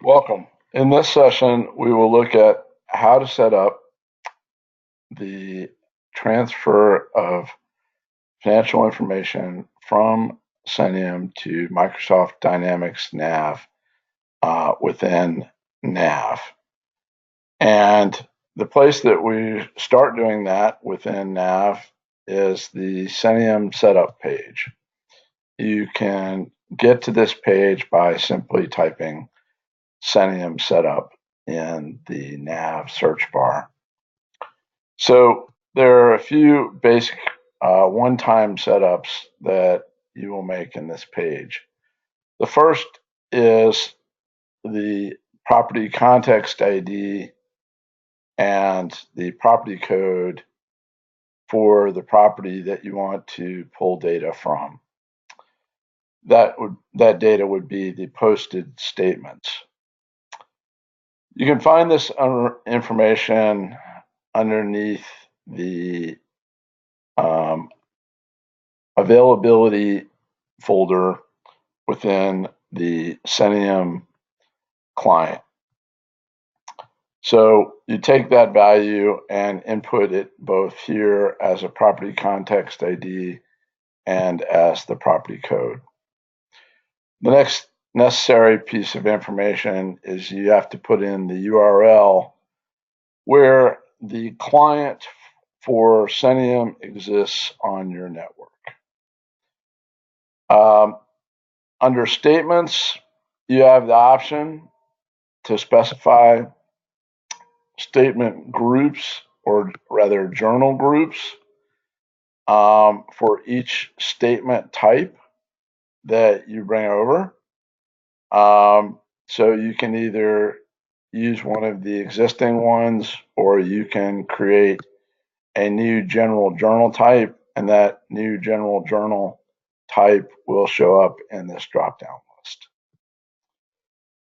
Welcome. In this session, we will look at how to set up the transfer of financial information from Cenium to Microsoft Dynamics Nav within Nav. And the place that we start doing that within Nav is the Cenium setup page. You can get to this page by simply typing Cenium setup in the Nav search bar. So there are a few basic one-time setups that you will make in this page. The first is the property context ID and the property code for the property that you want to pull data from. That data would be the posted statements. You can find this information underneath the availability folder within the Cenium client. So you take that value and input it both here as a property context ID and as the property code. The next necessary piece of information is you have to put in the URL where the client for Cenium exists on your network. Under statements, you have the option to specify statement groups, or rather journal groups, for each statement type that you bring over. So you can either use one of the existing ones, or you can create a new general journal type, and that new general journal type will show up in this drop-down list.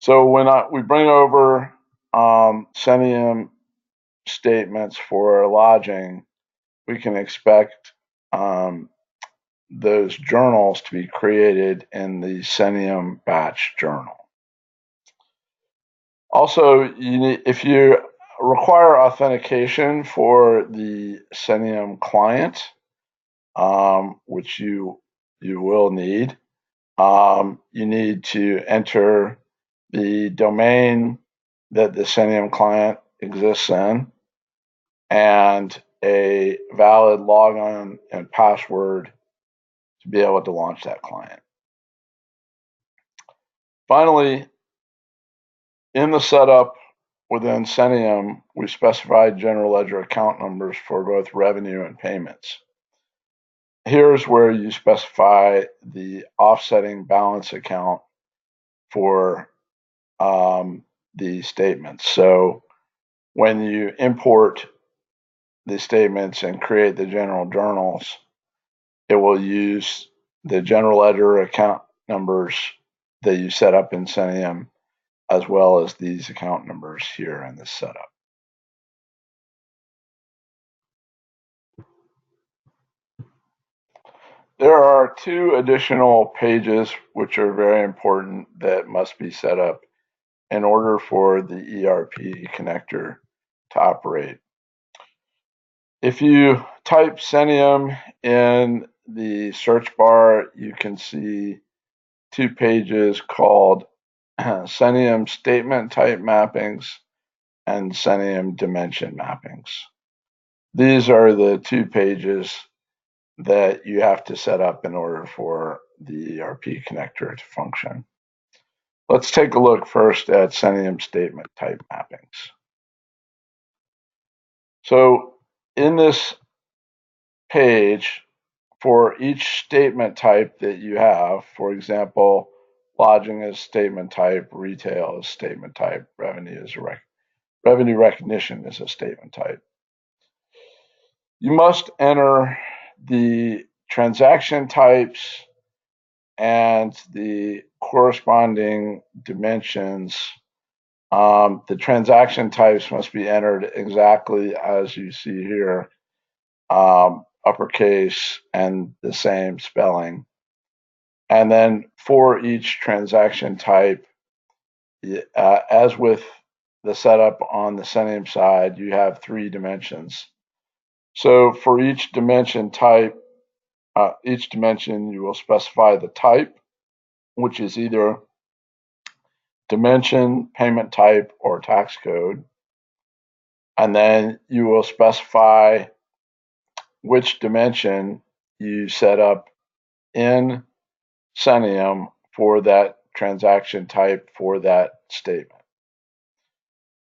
So when we bring over Cenium statements for lodging, we can expect those journals to be created in the Cenium batch journal. Also, if you require authentication for the Cenium client, which you will need, you need to enter the domain that the Cenium client exists in and a valid login and password to be able to launch that client. Finally, in the setup within Cenium, we specified general ledger account numbers for both revenue and payments. Here's where you specify the offsetting balance account for the statements. So when you import the statements and create the general journals, it will use the general ledger account numbers that you set up in Cenium, as well as these account numbers here in this setup. There are two additional pages which are very important that must be set up in order for the ERP connector to operate. If you type Cenium in the search bar, you can see two pages called Cenium statement type mappings and Cenium dimension mappings. These are the two pages that you have to set up in order for the ERP connector to function. Let's take a look first at Cenium statement type mappings. So in this page, for each statement type that you have, for example, lodging is statement type, retail is statement type, revenue recognition is a statement type. You must enter the transaction types and the corresponding dimensions. The transaction types must be entered exactly as you see here, uppercase and the same spelling. And then for each transaction type, as with the setup on the Cenium side, you have 3 dimensions. So for each dimension type, each dimension you will specify the type, which is either dimension, payment type, or tax code. And then you will specify which dimension you set up in Cenium for that transaction type for that statement.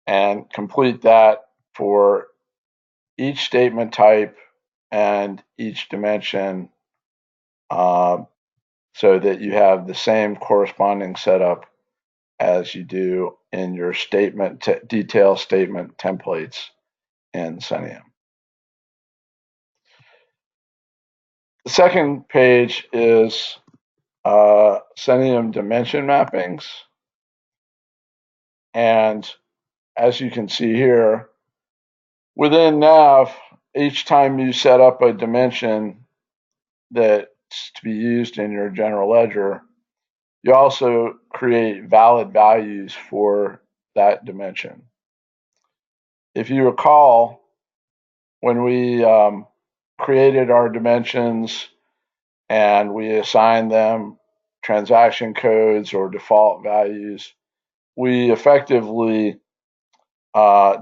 And complete that for each statement type and each dimension so that you have the same corresponding setup as you do in your statement detail statement templates in Cenium. The second page is Cenium dimension mappings. And as you can see here, within NAV, each time you set up a dimension that's to be used in your general ledger, you also create valid values for that dimension. If you recall, when we created our dimensions and we assigned them transaction codes or default values, we effectively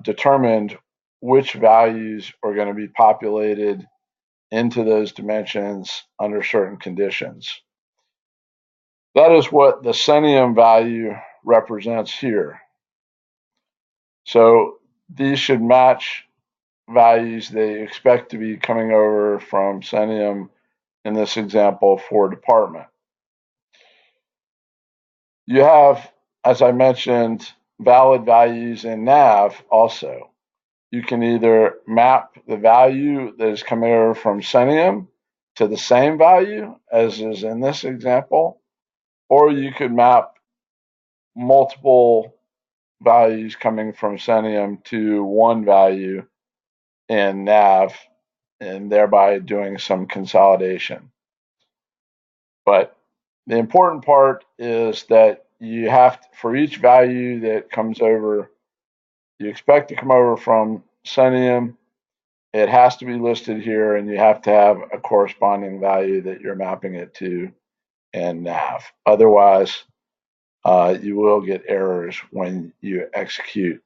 determined which values are going to be populated into those dimensions under certain conditions. That is what the Cenium value represents here. So these should match values they expect to be coming over from Cenium in this example for department. You have, as I mentioned, valid values in NAV also. You can either map the value that is coming over from Cenium to the same value as is in this example, or you could map multiple values coming from Cenium to one value in NAV and thereby doing some consolidation. But the important part is that you have to, for each value that comes over, you expect to come over from Cenium, it has to be listed here and you have to have a corresponding value that you're mapping it to in NAV. Otherwise, you will get errors when you execute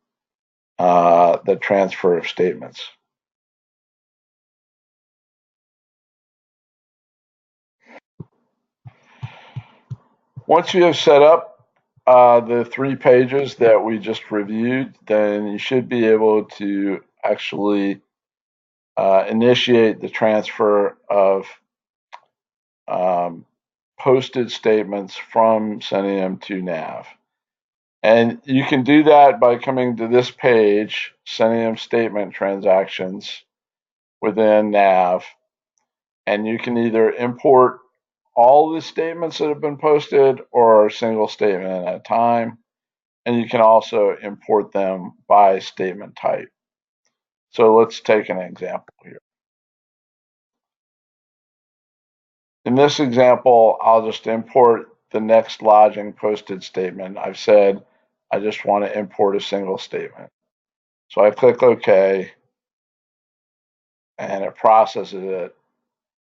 the transfer of statements. Once you have set up the 3 pages that we just reviewed, then you should be able to actually initiate the transfer of posted statements from Cenium to NAV. And you can do that by coming to this page, Cenium statement transactions within NAV. And you can either import all the statements that have been posted or a single statement at a time. And you can also import them by statement type. So let's take an example here. In this example, I'll just import the next lodging posted statement. I've said I just want to import a single statement. So I click OK, and it processes it,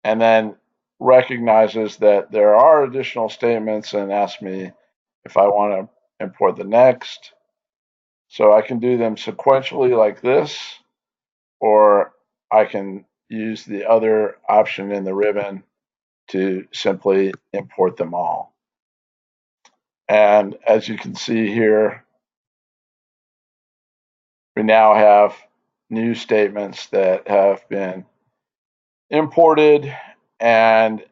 and then recognizes that there are additional statements and asks me if I want to import the next. So I can do them sequentially like this, or I can use the other option in the ribbon to simply import them all. And as you can see here, we now have new statements that have been imported, and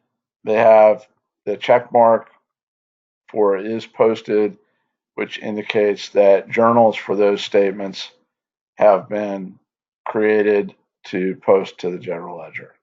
they have the check mark for is posted, which indicates that journals for those statements have been created to post to the general ledger.